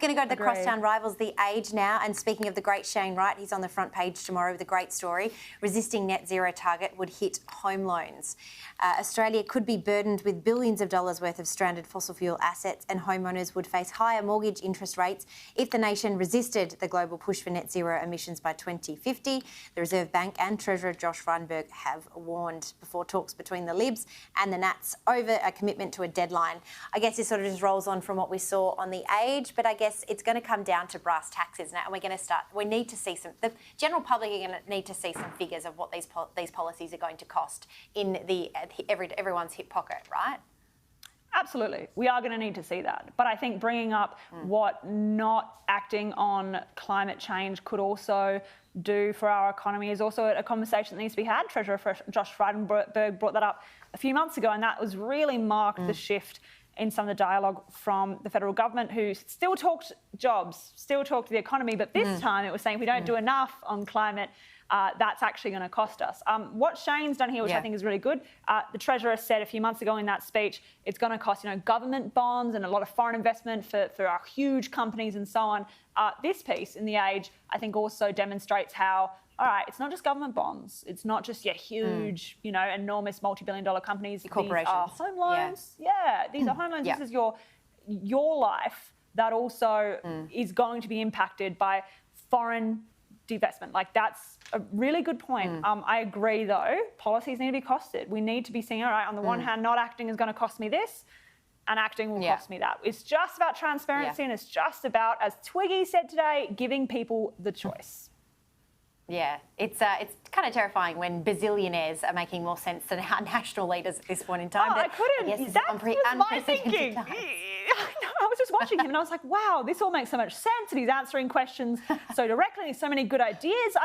Going to go to the Agreed. crosstown rivals, The Age now. And speaking of the great Shane Wright, he's on the front page tomorrow with a great story. Resisting net zero target would hit home loans. Australia could be burdened with billions of dollars worth of stranded fossil fuel assets, and homeowners would face higher mortgage interest rates if the nation resisted the global push for net zero emissions by 2050. The Reserve Bank and Treasurer Josh Frydenberg have warned before talks between the Libs and the Nats over a commitment to a deadline. I guess this sort of just rolls on from what we saw on The Age, but I guess it's going to come down to brass tacks, isn't it? And we're going to we need to see the general public are going to need to see some figures of what these policies are going to cost in everyone's hip pocket, right? Absolutely. We are going to need to see that. But I think bringing up what not acting on climate change could also do for our economy is also a conversation that needs to be had. Treasurer Josh Frydenberg brought that up a few months ago, and that was really marked the shift in some of the dialogue from the federal government, who still talked jobs, still talked the economy, but this time it was saying if we don't do enough on climate, that's actually going to cost us. What Shane's done here, which I think is really good, the Treasurer said a few months ago in that speech, it's going to cost, government bonds and a lot of foreign investment for our huge companies and so on. This piece in The Age, I think, also demonstrates how, all right, it's not just government bonds. It's not just huge, enormous multi-billion-dollar companies. These corporations. are home loans. These are home loans. This is your life that also is going to be impacted by foreign divestment. That's a really good point. I agree, though. Policies need to be costed. We need to be seeing, all right, on the one hand, not acting is going to cost me this, and acting will cost me that. It's just about transparency, and it's just about, as Twiggy said today, giving people the choice. Yeah, it's kind of terrifying when bazillionaires are making more sense than our national leaders at this point in time. I couldn't. That was my thinking. I was just watching him and I was like, wow, this all makes so much sense, and he's answering questions so directly, so many good ideas.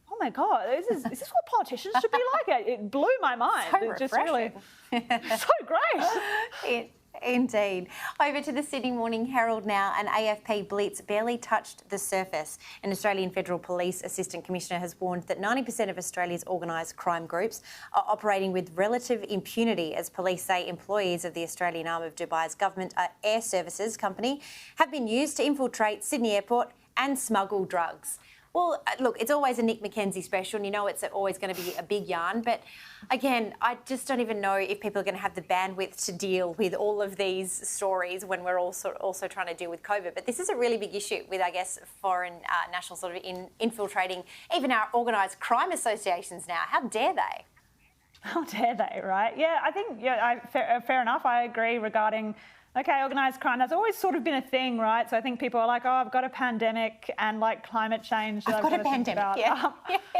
Oh my God, is this what politicians should be like? It blew my mind. So it just really, so great. Indeed. Over to the Sydney Morning Herald now. An AFP blitz barely touched the surface. An Australian Federal Police Assistant Commissioner has warned that 90% of Australia's organised crime groups are operating with relative impunity, as police say employees of the Australian arm of Dubai's government air services company have been used to infiltrate Sydney Airport and smuggle drugs. Well, look, it's always a Nick McKenzie special, and it's always going to be a big yarn. But again, I just don't even know if people are going to have the bandwidth to deal with all of these stories when we're also trying to deal with COVID. But this is a really big issue with, I guess, foreign nationals sort of infiltrating even our organised crime associations now. How dare they? How dare they, right? Yeah, I think, fair enough. I agree regarding, organised crime. That's always sort of been a thing, right? So I think people are like, oh, I've got a pandemic and climate change. I've got a pandemic,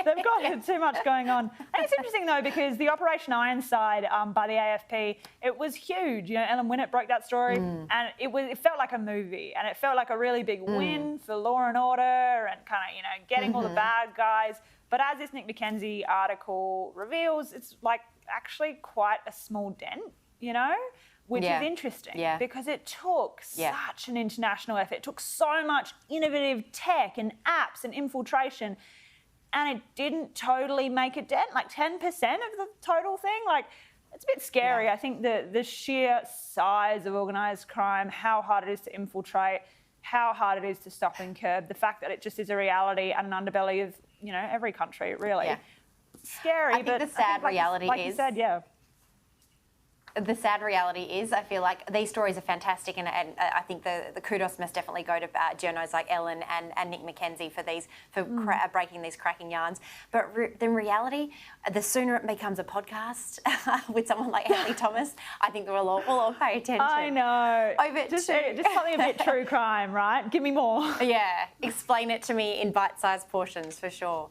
They've got too much going on. And it's interesting, though, because the Operation Ironside by the AFP, it was huge. Ellen Winnett broke that story, and it felt like a movie, and it felt like a really big win for law and order and kind of, getting all the bad guys. But as this Nick McKenzie article reveals, it's actually quite a small dent, which is interesting because it took such an international effort. It took so much innovative tech and apps and infiltration, and it didn't totally make a dent, 10% of the total thing. It's a bit scary. I think the sheer size of organised crime, how hard it is to infiltrate, how hard it is to stop and curb, the fact that it just is a reality and an underbelly of, every country, really. Yeah. Scary, I think the sad reality like is... you said, The sad reality is, I feel like these stories are fantastic, and I think the kudos must definitely go to journos like Ellen and Nick McKenzie for breaking these cracking yarns. But in reality, the sooner it becomes a podcast with someone like Emily Thomas, I think we'll all pay attention. I know. Just something a bit true crime, right? Give me more. Yeah, explain it to me in bite-sized portions for sure.